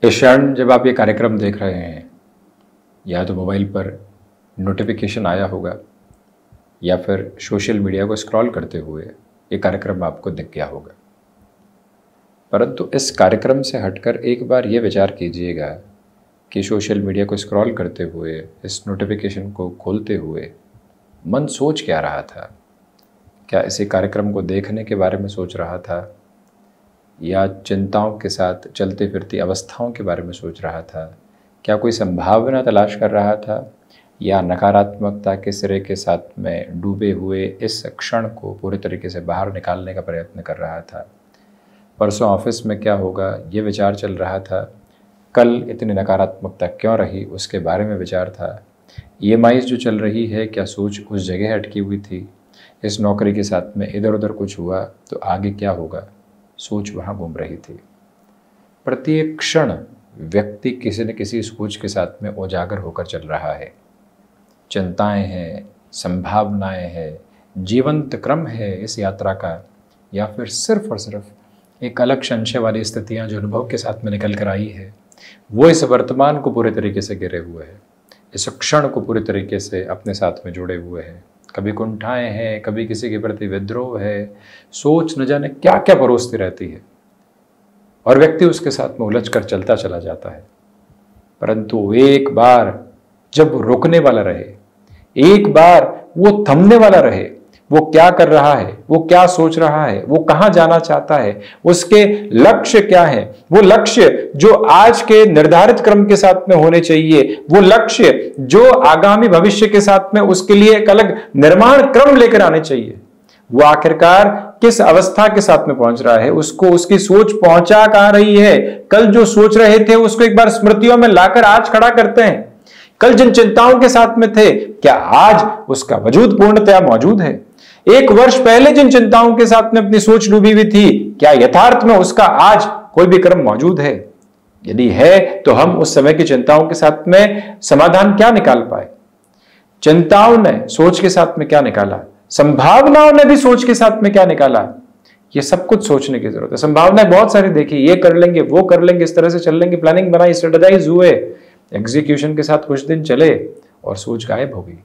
इस क्षण जब आप ये कार्यक्रम देख रहे हैं, या तो मोबाइल पर नोटिफिकेशन आया होगा या फिर सोशल मीडिया को स्क्रॉल करते हुए ये कार्यक्रम आपको दिख गया होगा। परंतु इस कार्यक्रम से हटकर एक बार ये विचार कीजिएगा कि सोशल मीडिया को स्क्रॉल करते हुए, इस नोटिफिकेशन को खोलते हुए मन सोच क्या रहा था? क्या इसी कार्यक्रम को देखने के बारे में सोच रहा था, या चिंताओं के साथ चलती फिरती अवस्थाओं के बारे में सोच रहा था? क्या कोई संभावना तलाश कर रहा था, या नकारात्मकता के सिरे के साथ में डूबे हुए इस क्षण को पूरे तरीके से बाहर निकालने का प्रयत्न कर रहा था? परसों ऑफिस में क्या होगा ये विचार चल रहा था। कल इतनी नकारात्मकता क्यों रही उसके बारे में विचार था। ईएमआईज़ जो चल रही है, क्या सोच उस जगह अटकी हुई थी? इस नौकरी के साथ में इधर उधर कुछ हुआ तो आगे क्या होगा, सोच वहाँ घूम रही थी। प्रत्येक क्षण व्यक्ति किसी न किसी सोच के साथ में उजागर होकर चल रहा है। चिंताएं हैं, संभावनाएं हैं, जीवंत क्रम है इस यात्रा का, या फिर सिर्फ और सिर्फ एक अलग संशय वाली स्थितियां जो अनुभव के साथ में निकल कर आई है, वो इस वर्तमान को पूरे तरीके से घिरे हुए है, इस क्षण को पूरे तरीके से अपने साथ में जुड़े हुए हैं। कभी कुंठाएं हैं, कभी किसी के प्रति विद्रोह है, सोच न जाने क्या क्या परोसती रहती है और व्यक्ति उसके साथ में उलझ कर चलता चला जाता है। परंतु एक बार जब रुकने वाला रहे, एक बार वो थमने वाला रहे, वो क्या कर रहा है, वो क्या सोच रहा है, वो कहां जाना चाहता है, उसके लक्ष्य क्या है, वो लक्ष्य जो आज के निर्धारित क्रम के साथ में होने चाहिए, वो लक्ष्य जो आगामी भविष्य के साथ में उसके लिए एक अलग निर्माण क्रम लेकर आने चाहिए, वो आखिरकार किस अवस्था के साथ में पहुंच रहा है, उसको उसकी सोच पहुंचा कहां रही है। कल जो सोच रहे थे उसको एक बार स्मृतियों में लाकर आज खड़ा करते हैं। कल जिन चिंताओं के साथ में थे, क्या आज उसका वजूद पूर्णतया मौजूद है? एक वर्ष पहले जिन चिंताओं के साथ में अपनी सोच डूबी हुई थी, क्या यथार्थ में उसका आज कोई भी क्रम मौजूद है? यदि है तो हम उस समय की चिंताओं के साथ में समाधान क्या निकाल पाए? चिंताओं ने सोच के साथ में क्या निकाला, संभावनाओं ने भी सोच के साथ में क्या निकाला, ये सब कुछ सोचने की जरूरत है। संभावनाएं बहुत सारी देखी, ये कर लेंगे, वो कर लेंगे, इस तरह से चल लेंगे, प्लानिंग बनाई, स्ट्रेटेजाइज हुए, एग्जीक्यूशन के साथ कुछ दिन चले और सोच गायब हो गई।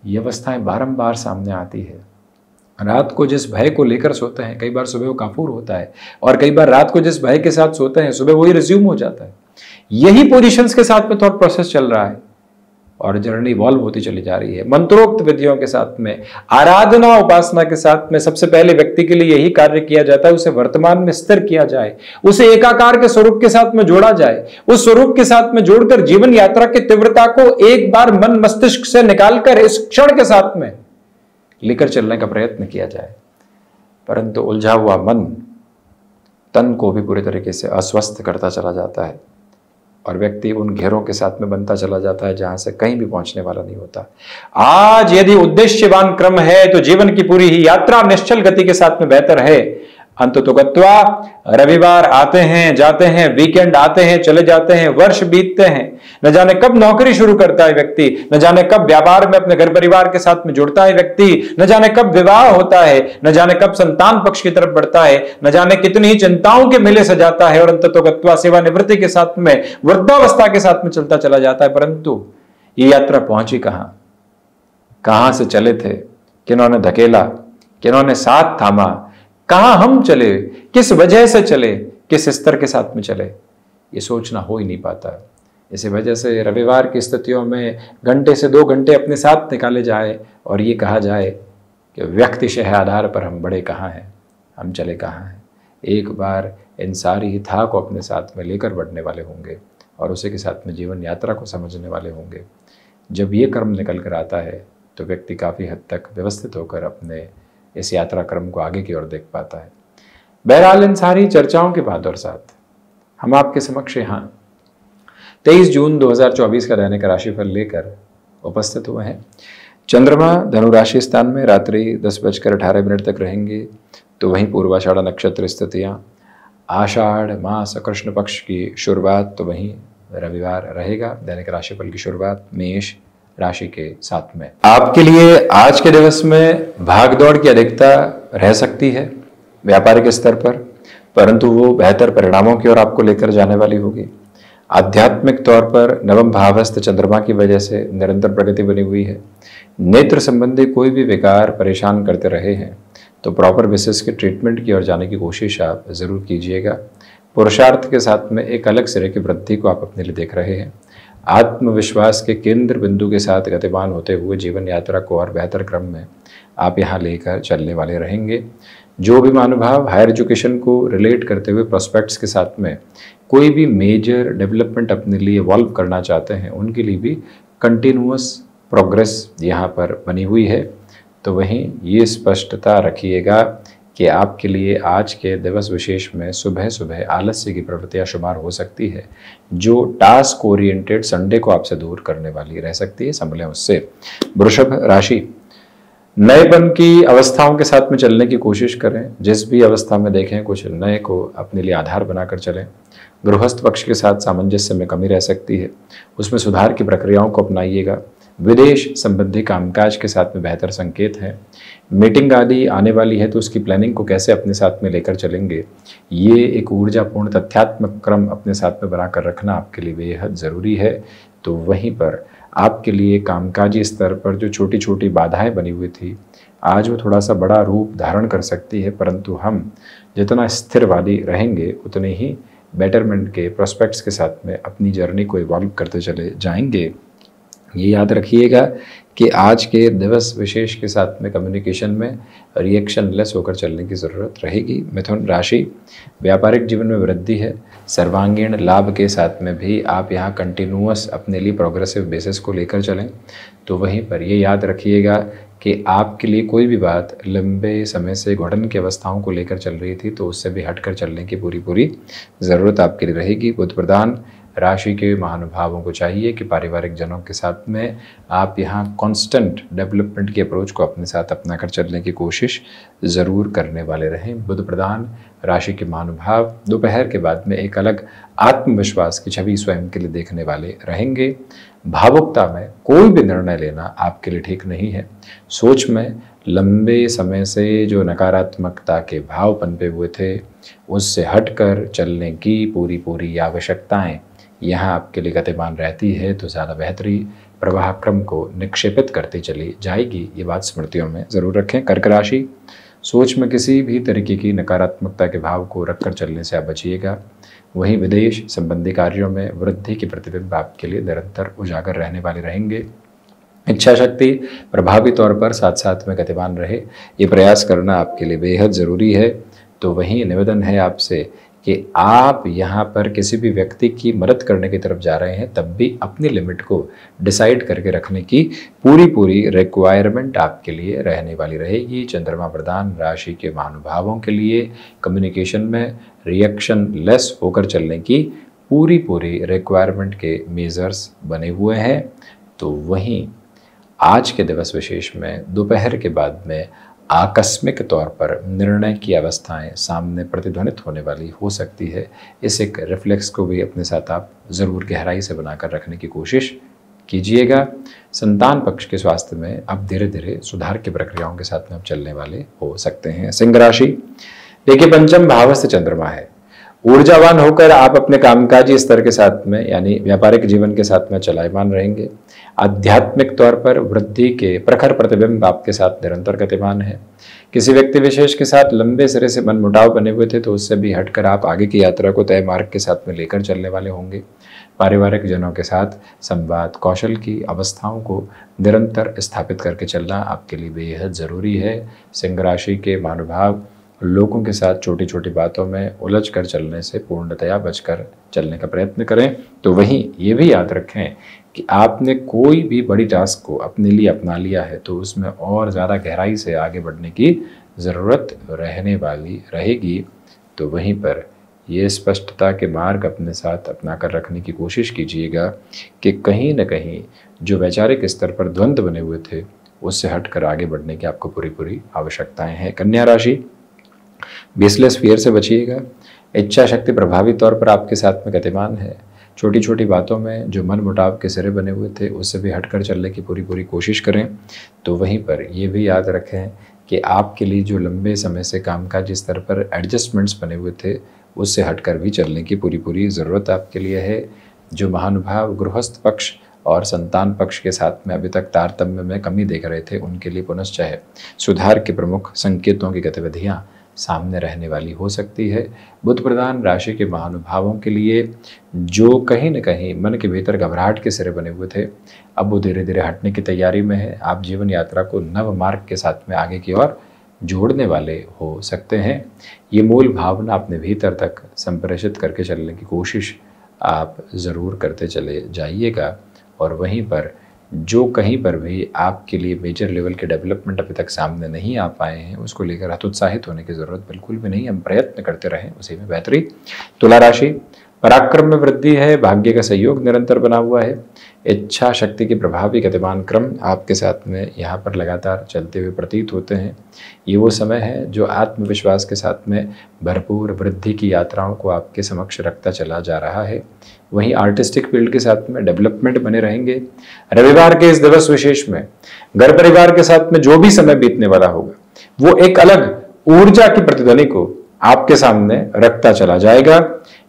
ये अवस्थाएं बारंबार सामने आती है। रात को जिस भय को लेकर सोते हैं, कई बार सुबह वो काफूर होता है, और कई बार रात को जिस भय के साथ सोते हैं सुबह वही रिज्यूम हो जाता है। यही पोजीशंस के साथ में थॉट प्रोसेस चल रहा है और जर्नी इवॉल्व होती चली जा रही है। मंत्रोक्त विधियों के साथ में, आराधना उपासना के साथ में सबसे पहले व्यक्ति के लिए यही कार्य किया जाता है, उसे वर्तमान में स्थिर किया जाए, उसे एकाकार के स्वरूप के साथ में जोड़ा जाए, उस स्वरूप के साथ में जोड़कर जीवन यात्रा की तीव्रता को एक बार मन मस्तिष्क से निकालकर इस क्षण के साथ में लेकर चलने का प्रयत्न किया जाए। परंतु उलझा हुआ मन तन को भी पूरी तरीके से अस्वस्थ करता चला जाता है और व्यक्ति उन घेरों के साथ में बनता चला जाता है जहां से कहीं भी पहुंचने वाला नहीं होता। आज यदि उद्देश्यवान क्रम है तो जीवन की पूरी ही यात्रा निश्चल गति के साथ में बेहतर है। अंततोगत्वा रविवार आते हैं, जाते हैं, वीकेंड आते हैं, चले जाते हैं, वर्ष बीतते हैं, न जाने कब नौकरी शुरू करता है व्यक्ति, न जाने कब व्यापार में अपने घर परिवार के साथ में जुड़ता है व्यक्ति, न जाने कब विवाह होता है, न जाने कब संतान पक्ष की तरफ बढ़ता है, न जाने कितनी ही चिंताओं के मेले सजाता है और अंततोगत्वा सेवानिवृत्ति के साथ में वृद्धावस्था के साथ में चलता चला जाता है। परंतु ये यात्रा पहुंची कहां से चले थे, किन्होंने धकेला, किन्होंने साथ थामा, कहां हम चले, किस वजह से चले, किस स्तर के साथ में चले, ये सोचना हो ही नहीं पाता। इसी वजह से रविवार की स्थितियों में घंटे से 2 घंटे अपने साथ निकाले जाए और ये कहा जाए कि व्यक्तिशः आधार पर हम बड़े कहाँ हैं, हम चले कहाँ हैं। एक बार इन सारी ही था को अपने साथ में लेकर बढ़ने वाले होंगे और उसी के साथ में जीवन यात्रा को समझने वाले होंगे। जब ये क्रम निकल कर आता है तो व्यक्ति काफ़ी हद तक व्यवस्थित होकर अपने इस यात्रा क्रम को आगे की ओर देख पाता है। बहरहाल इन सारी चर्चाओं के बाद और साथ हम आपके समक्ष यहाँ 23 जून 2024 का दैनिक राशिफल लेकर उपस्थित हुए हैं। चंद्रमा धनु राशि स्थान में रात्रि 10:18 तक रहेंगे, तो वहीं पूर्वाषाढ़ नक्षत्र स्थितियाँ, आषाढ़ मास कृष्ण पक्ष की शुरुआत तो वहीं रविवार रहेगा। दैनिक राशिफल की शुरुआत मेष राशि के साथ में। आपके लिए आज के दिवस में भागदौड़ की अधिकता रह सकती है व्यापारिक स्तर पर, परंतु वो बेहतर परिणामों की ओर आपको लेकर जाने वाली होगी। आध्यात्मिक तौर पर नवम भावस्थ चंद्रमा की वजह से निरंतर प्रगति बनी हुई है। नेत्र संबंधी कोई भी विकार परेशान करते रहे हैं तो प्रॉपर बेसिस के ट्रीटमेंट की ओर जाने की कोशिश आप ज़रूर कीजिएगा। पुरुषार्थ के साथ में एक अलग सिरे की वृद्धि को आप अपने लिए देख रहे हैं। आत्मविश्वास के केंद्र बिंदु के साथ गतिमान होते हुए जीवन यात्रा को और बेहतर क्रम में आप यहाँ लेकर चलने वाले रहेंगे। जो भी महानुभाव हायर एजुकेशन को रिलेट करते हुए प्रोस्पेक्ट्स के साथ में कोई भी मेजर डेवलपमेंट अपने लिए इवॉल्व करना चाहते हैं, उनके लिए भी कंटिन्यूअस प्रोग्रेस यहाँ पर बनी हुई है। तो वहीं ये स्पष्टता रखिएगा कि आपके लिए आज के दिवस विशेष में सुबह सुबह आलस्य की प्रवृत्तियाँ शुमार हो सकती है, जो टास्क ओरिएंटेड संडे को आपसे दूर करने वाली रह सकती है। संभलें उससे। वृषभ राशि, नएपन की अवस्थाओं के साथ में चलने की कोशिश करें। जिस भी अवस्था में देखें कुछ नए को अपने लिए आधार बनाकर चलें। गृहस्थ पक्ष के साथ सामंजस्य में कमी रह सकती है, उसमें सुधार की प्रक्रियाओं को अपनाइएगा। विदेश संबंधी कामकाज के साथ में बेहतर संकेत है। मीटिंग आदि आने वाली है तो उसकी प्लानिंग को कैसे अपने साथ में लेकर चलेंगे, ये एक ऊर्जापूर्ण तथ्यात्मक क्रम अपने साथ में बनाकर रखना आपके लिए बेहद ज़रूरी है। तो वहीं पर आपके लिए कामकाजी स्तर पर जो छोटी छोटी बाधाएं बनी हुई थी, आज वो थोड़ा सा बड़ा रूप धारण कर सकती है, परंतु हम जितना स्थिरवादी रहेंगे उतने ही बेटरमेंट के प्रोस्पेक्ट्स के साथ में अपनी जर्नी को इवॉल्व करते चले जाएंगे। ये याद रखिएगा कि आज के दिवस विशेष के साथ में कम्युनिकेशन में रिएक्शन लेस होकर चलने की ज़रूरत रहेगी। मिथुन राशि, व्यापारिक जीवन में वृद्धि है। सर्वांगीण लाभ के साथ में भी आप यहाँ कंटिन्यूअस अपने लिए प्रोग्रेसिव बेसिस को लेकर चलें। तो वहीं पर ये याद रखिएगा कि आपके लिए कोई भी बात लंबे समय से घुटन की अवस्थाओं को लेकर चल रही थी तो उससे भी हटकर चलने की पूरी ज़रूरत आपके लिए रहेगी। बुध प्रधान राशि के महानुभावों को चाहिए कि पारिवारिक जनों के साथ में आप यहाँ कांस्टेंट डेवलपमेंट की अप्रोच को अपने साथ अपनाकर चलने की कोशिश ज़रूर करने वाले रहें। बुध प्रधान राशि के महानुभाव दोपहर के बाद में एक अलग आत्मविश्वास की छवि स्वयं के लिए देखने वाले रहेंगे। भावुकता में कोई भी निर्णय लेना आपके लिए ठीक नहीं है। सोच में लंबे समय से जो नकारात्मकता के भाव पनपे हुए थे, उससे हटकर चलने की पूरी आवश्यकताएं यहाँ आपके लिए गतिमान रहती है। तो ज़्यादा बेहतरी प्रवाह क्रम को निक्षेपित करती चली जाएगी, ये बात स्मृतियों में ज़रूर रखें। कर्क राशि, सोच में किसी भी तरीके की नकारात्मकता के भाव को रखकर चलने से आप बचिएगा। वहीं विदेश संबंधी कार्यों में वृद्धि के प्रतिबिंब आपके लिए निरंतर उजागर रहने वाले रहेंगे। इच्छा शक्ति प्रभावी तौर पर साथ साथ में गतिमान रहे, ये प्रयास करना आपके लिए बेहद ज़रूरी है। तो वहीं निवेदन है आपसे कि आप यहाँ पर किसी भी व्यक्ति की मदद करने की तरफ जा रहे हैं तब भी अपनी लिमिट को डिसाइड करके रखने की पूरी रिक्वायरमेंट आपके लिए रहने वाली रहेगी। चंद्रमा प्रधान राशि के महानुभावों के लिए कम्युनिकेशन में रिएक्शन लेस होकर चलने की पूरी रिक्वायरमेंट के मेजर्स बने हुए हैं। तो वहीं आज के दिवस विशेष में दोपहर के बाद में आकस्मिक तौर पर निर्णय की अवस्थाएं सामने प्रतिध्वनित होने वाली हो सकती है। इस एक रिफ्लेक्स को भी अपने साथ आप ज़रूर गहराई से बनाकर रखने की कोशिश कीजिएगा। संतान पक्ष के स्वास्थ्य में अब धीरे सुधार की प्रक्रियाओं के साथ में आप चलने वाले हो सकते हैं। सिंह राशि, देखिए पंचम भावस्थ चंद्रमा है। ऊर्जावान होकर आप अपने कामकाजी स्तर के साथ में यानी व्यापारिक जीवन के साथ में चलायमान रहेंगे। आध्यात्मिक तौर पर वृद्धि के प्रखर प्रतिबिंब आपके साथ निरंतर गतिमान है। किसी व्यक्ति विशेष के साथ लंबे सिरे से मनमुटाव बने हुए थे तो उससे भी हटकर आप आगे की यात्रा को तय मार्ग के साथ में लेकर चलने वाले होंगे। पारिवारिक जनों के साथ संवाद कौशल की अवस्थाओं को निरंतर स्थापित करके चलना आपके लिए बेहद ज़रूरी है। सिंह राशि के महानुभाव लोगों के साथ छोटी छोटी बातों में उलझ कर चलने से पूर्णतया बचकर चलने का प्रयत्न करें। तो वहीं ये भी याद रखें कि आपने कोई भी बड़ी टास्क को अपने लिए अपना लिया है तो उसमें और ज़्यादा गहराई से आगे बढ़ने की ज़रूरत रहने वाली रहेगी। तो वहीं पर ये स्पष्टता के मार्ग अपने साथ अपना कर रखने की कोशिश कीजिएगा कि कहीं न कहीं जो वैचारिक स्तर पर द्वंद्व बने हुए थे उससे हटकर आगे बढ़ने की आपको पूरी आवश्यकताएं हैं। कन्या राशि, बेसलेस फियर से बचिएगा। इच्छा शक्ति प्रभावी तौर पर आपके साथ में गतिमान है। छोटी छोटी बातों में जो मन मुटाव के सिरे बने हुए थे उससे भी हटकर चलने की पूरी कोशिश करें। तो वहीं पर ये भी याद रखें कि आपके लिए जो लंबे समय से कामकाजी स्तर पर एडजस्टमेंट्स बने हुए थे उससे हटकर भी चलने की पूरी पूरी ज़रूरत आपके लिए है। जो महानुभाव गृहस्थ पक्ष और संतान पक्ष के साथ में अभी तक तारतम्य में कमी देख रहे थे, उनके लिए पुनश्चय सुधार के प्रमुख संकेतों की गतिविधियाँ सामने रहने वाली हो सकती है। बुध प्रधान राशि के महानुभावों के लिए जो कहीं न कहीं मन के भीतर घबराहट के सिरे बने हुए थे, अब वो धीरे धीरे हटने की तैयारी में है। आप जीवन यात्रा को नव मार्ग के साथ में आगे की ओर जोड़ने वाले हो सकते हैं। ये मूल भावना अपने भीतर तक संप्रेषित करके चलने की कोशिश आप ज़रूर करते चले जाइएगा। और वहीं पर जो कहीं पर भी आपके लिए मेजर लेवल के डेवलपमेंट अभी तक सामने नहीं आ पाए हैं, उसको लेकर हतोत्साहित होने की ज़रूरत बिल्कुल भी नहीं। हम प्रयत्न करते रहें उसी में बेहतरी। तुला राशि, पराक्रम में वृद्धि है, भाग्य का सहयोग निरंतर बना हुआ है। इच्छा शक्ति के प्रभावी गतिमान क्रम आपके साथ में यहाँ पर लगातार चलते हुए प्रतीत होते हैं। ये वो समय है जो आत्मविश्वास के साथ में भरपूर वृद्धि की यात्राओं को आपके समक्ष रखता चला जा रहा है। वहीं आर्टिस्टिक फील्ड के साथ में डेवलपमेंट बने रहेंगे। रविवार के इस दिवस विशेष में घर परिवार के साथ में जो भी समय बीतने वाला होगा, वो एक अलग ऊर्जा की प्रतिध्वनि को आपके सामने रखता चला जाएगा।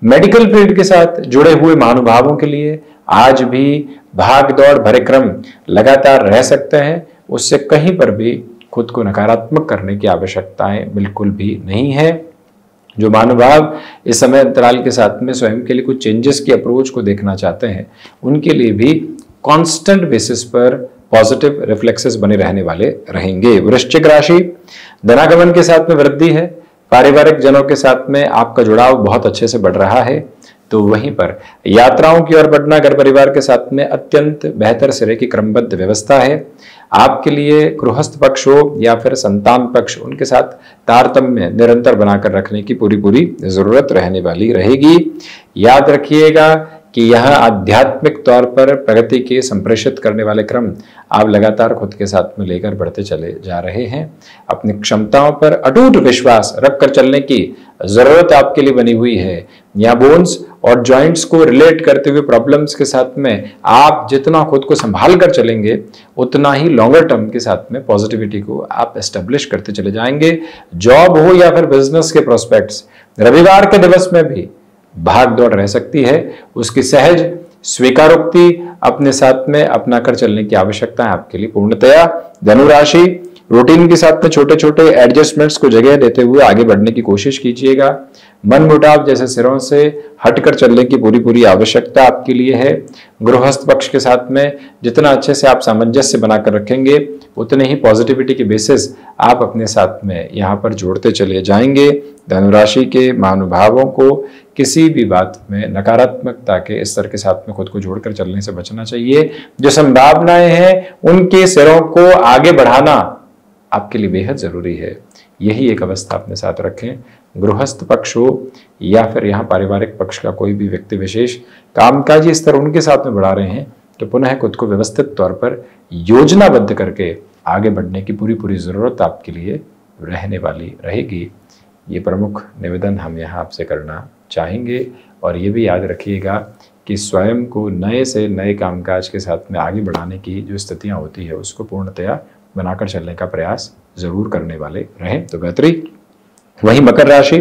मेडिकल फील्ड के साथ जुड़े हुए महानुभावों के लिए आज भी भाग दौड़ भरे क्रम लगातार रह सकते हैं। उससे कहीं पर भी खुद को नकारात्मक करने की आवश्यकताएं बिल्कुल भी नहीं है। जो महानुभाव इस समय अंतराल के साथ में स्वयं के लिए कुछ चेंजेस की अप्रोच को देखना चाहते हैं, उनके लिए भी कांस्टेंट बेसिस पर पॉजिटिव रिफ्लेक्सेस बने रहने वाले रहेंगे। वृश्चिक राशि, धनागमन के साथ में वृद्धि है। पारिवारिक जनों के साथ में आपका जुड़ाव बहुत अच्छे से बढ़ रहा है। तो वहीं पर यात्राओं की ओर बढ़ना घर परिवार के साथ में अत्यंत बेहतर सिरे की क्रमबद्ध व्यवस्था है। आपके लिए गृहस्थ पक्ष हो या फिर संतान पक्ष, उनके साथ तारतम्य निरंतर बनाकर रखने की पूरी पूरी जरूरत रहने वाली रहेगी। याद रखिएगा कि यह आध्यात्मिक तौर पर प्रगति के संप्रेषित करने वाले क्रम आप लगातार खुद के साथ में लेकर बढ़ते चले जा रहे हैं। अपनी क्षमताओं पर अटूट विश्वास रखकर चलने की जरूरत आपके लिए बनी हुई है। यहाँ बोन्स और जॉइंट्स को रिलेट करते हुए प्रॉब्लम्स के साथ में आप जितना खुद को संभाल कर चलेंगे, उतना ही लॉन्गर टर्म के साथ में पॉजिटिविटी को आप एस्टेब्लिश करते चले जाएंगे। जॉब हो या फिर बिजनेस के प्रोस्पेक्ट्स, रविवार के दिवस में भी भाग दौड़ रह सकती है। उसकी सहज स्वीकारोक्ति अपने साथ में अपना कर चलने की आवश्यकता है आपके लिए पूर्णतया। धनुराशि, रूटीन के साथ में छोटे छोटे एडजस्टमेंट्स को जगह देते हुए आगे बढ़ने की कोशिश कीजिएगा। मन मुटाव जैसे सिरों से हटकर चलने की पूरी पूरी आवश्यकता आपके लिए है। गृहस्थ पक्ष के साथ में जितना अच्छे से आप सामंजस्य बनाकर रखेंगे, उतने ही पॉजिटिविटी के बेसिस आप अपने साथ में यहाँ पर जोड़ते चले जाएंगे। धनुराशि के महानुभावों को किसी भी बात में नकारात्मकता के स्तर के साथ में खुद को जोड़कर चलने से बचना चाहिए। जो संभावनाएं हैं उनके सिरों को आगे बढ़ाना आपके लिए बेहद जरूरी है। यही एक अवस्था अपने साथ रखें। गृहस्थ पक्ष हो या फिर यहाँ पारिवारिक पक्ष का कोई भी व्यक्ति विशेष कामकाजी स्तर उनके साथ में बढ़ा रहे हैं, तो पुनः खुद को व्यवस्थित तौर पर योजनाबद्ध करके आगे बढ़ने की पूरी पूरी जरूरत आपके लिए रहने वाली रहेगी। ये प्रमुख निवेदन हम यहाँ आपसे करना चाहेंगे। और ये भी याद रखिएगा कि स्वयं को नए से नए कामकाज के साथ में आगे बढ़ाने की जो स्थितियाँ होती है, उसको पूर्णतया बनाकर चलने का प्रयास जरूर करने वाले रहें तो बेहतरी। वहीं मकर राशि,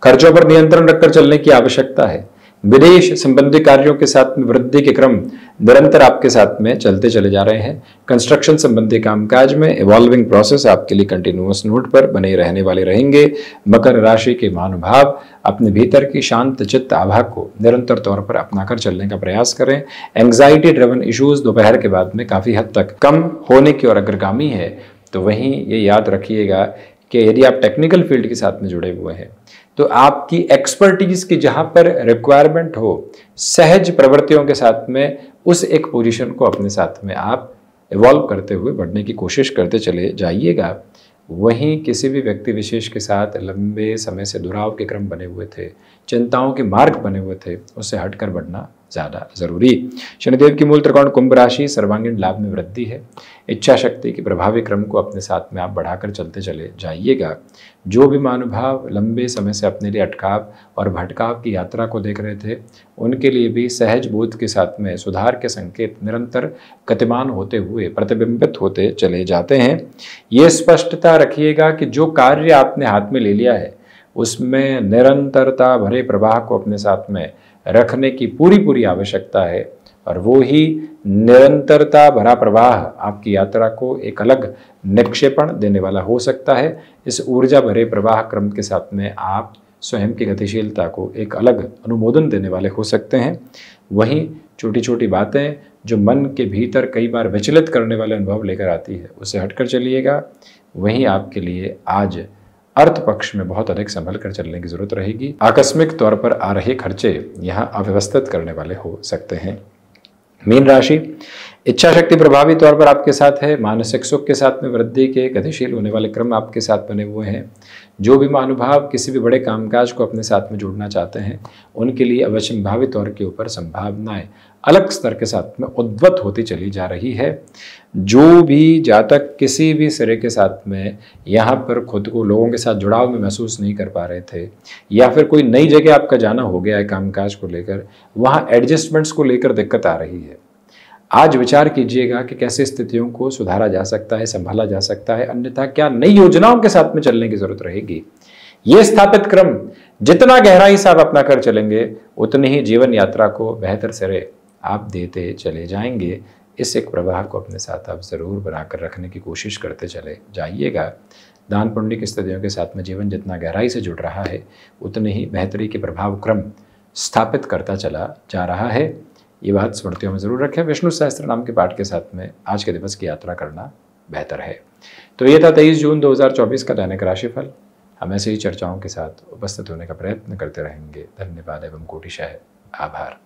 खर्चों पर नियंत्रण रखकर चलने की आवश्यकता है। विदेश संबंधी कार्यों के साथ में वृद्धि के क्रम निरंतर आपके साथ में चलते चले जा रहे हैं। कंस्ट्रक्शन संबंधी कामकाज में इवॉल्विंग प्रोसेस आपके लिए कंटिन्यूअस नोट पर बने रहने वाले रहेंगे। मकर राशि के महानुभाव अपने भीतर की शांत चित्त आभा को निरंतर तौर पर अपनाकर चलने का प्रयास करें। एंग्जाइटी ड्रिवन इश्यूज दोपहर के बाद में काफी हद तक कम होने की ओर अग्रगामी है। तो वहीं ये याद रखिएगा कि यदि आप टेक्निकल फील्ड के साथ में जुड़े हुए हैं, तो आपकी एक्सपर्टीज की जहां पर रिक्वायरमेंट हो, सहज प्रवृत्तियों के साथ में उस एक पोजीशन को अपने साथ में आप इवॉल्व करते हुए बढ़ने की कोशिश करते चले जाइएगा। वहीं किसी भी व्यक्ति विशेष के साथ लंबे समय से दुराव के क्रम बने हुए थे, चिंताओं के मार्ग बने हुए थे, उससे हटकर बढ़ना ज़्यादा ज़रूरी। शनिदेव की मूल त्रिकोण कुंभ राशि, सर्वांगीण लाभ में वृद्धि है। इच्छा शक्ति के प्रभावी क्रम को अपने साथ में आप बढ़ाकर चलते चले जाइएगा। जो भी महानुभाव लंबे समय से अपने लिए अटकाव और भटकाव की यात्रा को देख रहे थे, उनके लिए भी सहज बोध के साथ में सुधार के संकेत निरंतर गतिमान होते हुए प्रतिबिंबित होते चले जाते हैं। ये स्पष्टता रखिएगा कि जो कार्य आपने हाथ में ले लिया है उसमें निरंतरता भरे प्रवाह को अपने साथ में रखने की पूरी आवश्यकता है, और वो ही निरंतरता भरा प्रवाह आपकी यात्रा को एक अलग निक्षेपण देने वाला हो सकता है। इस ऊर्जा भरे प्रवाह क्रम के साथ में आप स्वयं की गतिशीलता को एक अलग अनुमोदन देने वाले हो सकते हैं। वहीं छोटी छोटी बातें जो मन के भीतर कई बार विचलित करने वाले अनुभव लेकर आती है, उससे हटकर चलिएगा। वहीं आपके लिए आज अर्थ पक्ष में बहुत अधिक संभल कर चलने की जरूरत रहेगी। आकस्मिक तौर पर आ रहे खर्चे यहाँ अव्यवस्थित करने वाले हो सकते हैं। मीन राशि, इच्छा शक्ति प्रभावी तौर पर आपके साथ है। मानसिक सुख के साथ में वृद्धि के गतिशील होने वाले क्रम आपके साथ बने हुए हैं। जो भी महानुभाव किसी भी बड़े कामकाज को अपने साथ में जोड़ना चाहते हैं, उनके लिए अवश्यंभावी तौर के ऊपर संभावनाएं अलग स्तर के साथ में उद्भत होती चली जा रही है। जो भी जातक किसी भी सिरे के साथ में यहाँ पर खुद को लोगों के साथ जुड़ाव में महसूस नहीं कर पा रहे थे, या फिर कोई नई जगह आपका जाना हो गया है कामकाज को लेकर, वहाँ एडजस्टमेंट्स को लेकर दिक्कत आ रही है, आज विचार कीजिएगा कि कैसे स्थितियों को सुधारा जा सकता है, संभाला जा सकता है, अन्यथा क्या नई योजनाओं के साथ में चलने की जरूरत रहेगी। ये स्थापित क्रम जितना गहराई से आप अपना कर चलेंगे, उतनी ही जीवन यात्रा को बेहतर सिरे आप देते चले जाएंगे। इस एक प्रवाह को अपने साथ आप ज़रूर बनाकर रखने की कोशिश करते चले जाइएगा। दान पुण्य की स्थितियों के साथ में जीवन जितना गहराई से जुड़ रहा है, उतने ही बेहतरी के प्रभाव क्रम स्थापित करता चला जा रहा है। ये बात स्मृतियों में ज़रूर रखें। विष्णु सहस्त्र नाम के पाठ के साथ में आज के दिवस की यात्रा करना बेहतर है। तो ये था 23 जून 2024 का दैनिक राशिफल। हम ऐसे ही चर्चाओं के साथ उपस्थित होने का प्रयत्न करते रहेंगे। धन्यवाद एवं कोटिशः आभार।